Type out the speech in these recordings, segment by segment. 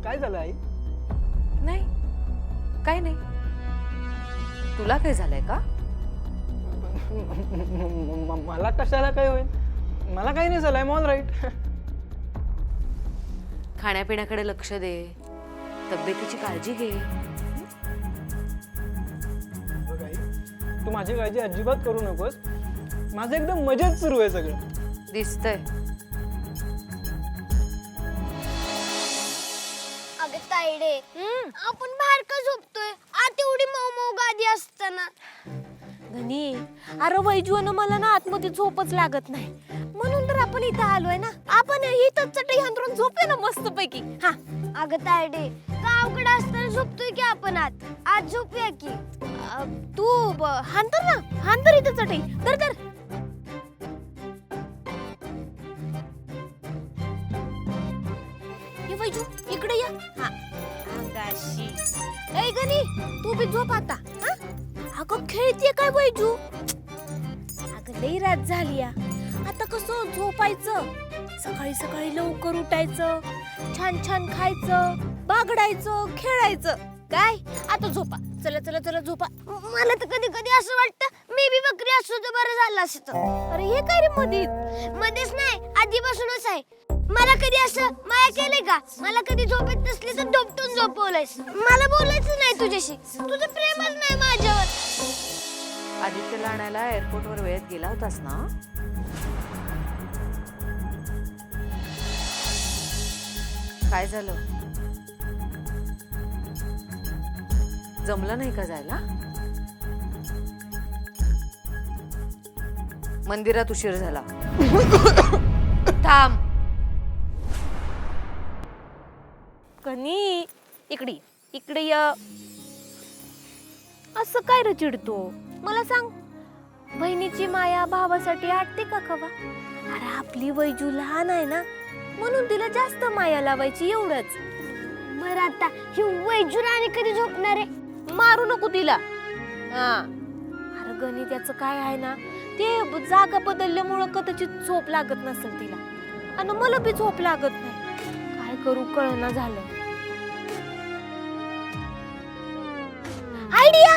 काय झालं आई? नाही, काय नाही. तुला काय झालंय का? मला कशाला काय होईल? मला काही नाही झालंय, ऑल राईट. खाण्यापिण्याकडे लक्ष दे, तब्येतीची काळजी घे. बघ आई, तू माझी काळजी अजिबात करू नकोस. माझं एकदम मजेत सुरू आहे सगळं. दिसतंय. अगं तायडे, आपण बाहेर का झोपतोय? आत एवढी मऊ मऊ गादी असताना. धनी, अरे वैजून मला ना आतमध्ये झोपच लागत नाही, म्हणून तर आपण इथं आलोय ना. आपण इथं चटई हंतरून झोपूया ना मस्त पैकी. हा अगं तायडे, गावकडे असताना झोपतोय की आपण आत? आज झोपूया की. तू हांतर ना, हांतर इथं चटई. तर तर ये वैजू, इकडे या. हा अंगाशी. ए गणी, तू बी झोप आता. हा अगं खेळतीये काय वैजू? अगं लई रात झाली या. आता कसं झोपायचं? सकाळी सकाळी लवकर उठायचं, छान छान खायचं, बागडायचं, खेळायचं. काय आता झोपा. चला चला चला झोपा. मला तर कधी कधी असं वाटतं मी बी बकरी असतो तर बरं झालं असतं. अरे हे काय रे मध्येच नाही, आधीपासूनच आहे. मला कधी असं माया केलंय का? मला कधी झोपेत नसली तर डोपटून झोपवलंयस. मला बोलायचं नाही तुझ्याशी. तुझं प्रेमच नाही माझ्यावर. आदित्यला आणायला एअरपोर्टवर वेळेत गेला होतास ना? काय झालं? जमलं नाही का जायला? मंदिरात उशीर झाला. थांब. कनी इकडे इकडे य. असं काय रे चिडतो? मला सांग, बहिणीची माया भावासाठी आटते का कवा? अरे आपली वैजू लहान आहे ना, म्हणून तिला जास्त माया लावायची, एवढंच. बरं आता ही वैजू राणी कधी झोपणार आहे? मारू नको तिला. हा अरे गणी, त्याचं काय आहे ना, ते जागा बदलल्यामुळं कदाचित झोप लागत नसेल तिला, आणि मला बी झोप लागत नाही. काय करू कळना झालं. आयडिया!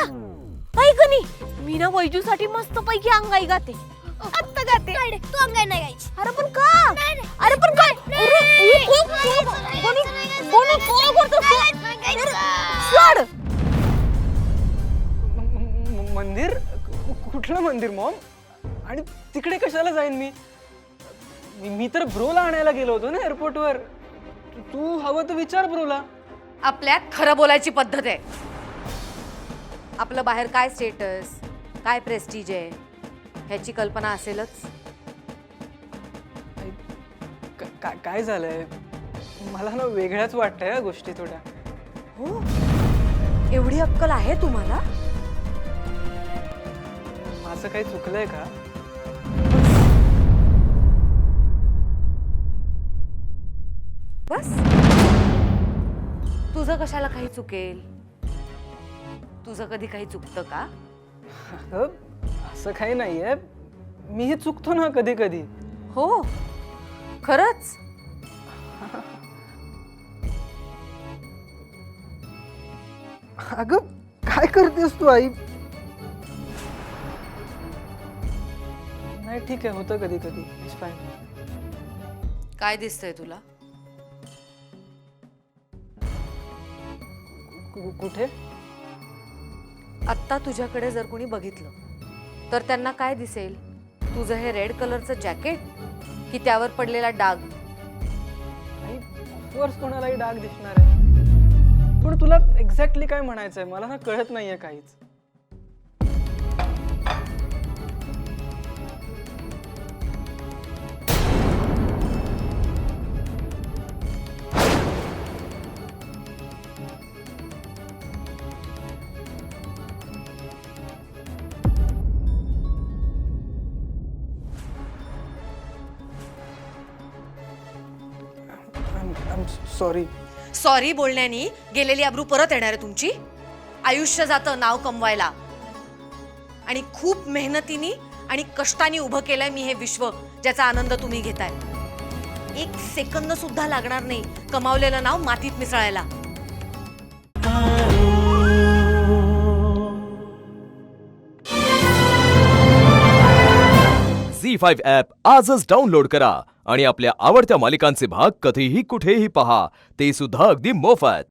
ऐक गणी, मी ना वैजूसाठी मस्त पैकी अंगाई गाते. आत्ता गाते. तू अंगाई नाही गायची. अरे पण का? अरे पण काय? सोड. मंदिर? कुठलं मंदिर मॉम? आणि तिकडे कशाला जाईन मी? मी तर ब्रोला आणायला गेलो होतो ना एअरपोर्टवर. तू हवं तर विचार ब्रोला. आपल्यात खरं बोलायची पद्धत आहे. आपलं बाहेर काय स्टेटस, काय प्रेस्टीज आहे ह्याची कल्पना असेलच. काय झालंय? मला ना वेगळ्याच वाटतंय या गोष्टी थोड्या. हो, एवढी अक्कल आहे तुम्हाला? माझं काही चुकलंय का? बस. तुझं कशाला काही चुकेल? तुझं कधी काही चुकतं का? अगं, असं काही नाहीये. मीही चुकतो ना कधी कधी. हो, खरंच. अगं काय करतेस तू आई? नाही ठीक आहे, होतं कधी कधी. It's fine. काय दिसतंय तुला? कुठे? आत्ता तुझ्याकडे जर कोणी बघितलं तर त्यांना काय दिसेल? तुझं हे रेड कलरचं जॅकेट की त्यावर पडलेला डाग? आई, ऑफकोर्स कोणालाही डाग दिसणार आहे. पण तुला एक्झॅक्टली काय म्हणायचंय मला ना कळत नाहीये काहीच. सॉरी. सॉरी बोलण्यानी गेलेली अब्रू परत येणार आहे तुमची. आयुष्य जातं नाव कमवायला, आणि खूप मेहनतीने आणि कष्टाने उभं केलंय मी हे विश्व, ज्याचा आनंद तुम्ही घेताय. एक सेकंद सुद्धा लागणार नाही कमावलेलं नाव मातीत मिसळायला. झी5 ॲप आजच डाउनलोड करा आणि आपल्या आवडत्या मालिकांचे भाग कधीही कुठेही पहा, ते सुद्धा अगदी मोफत.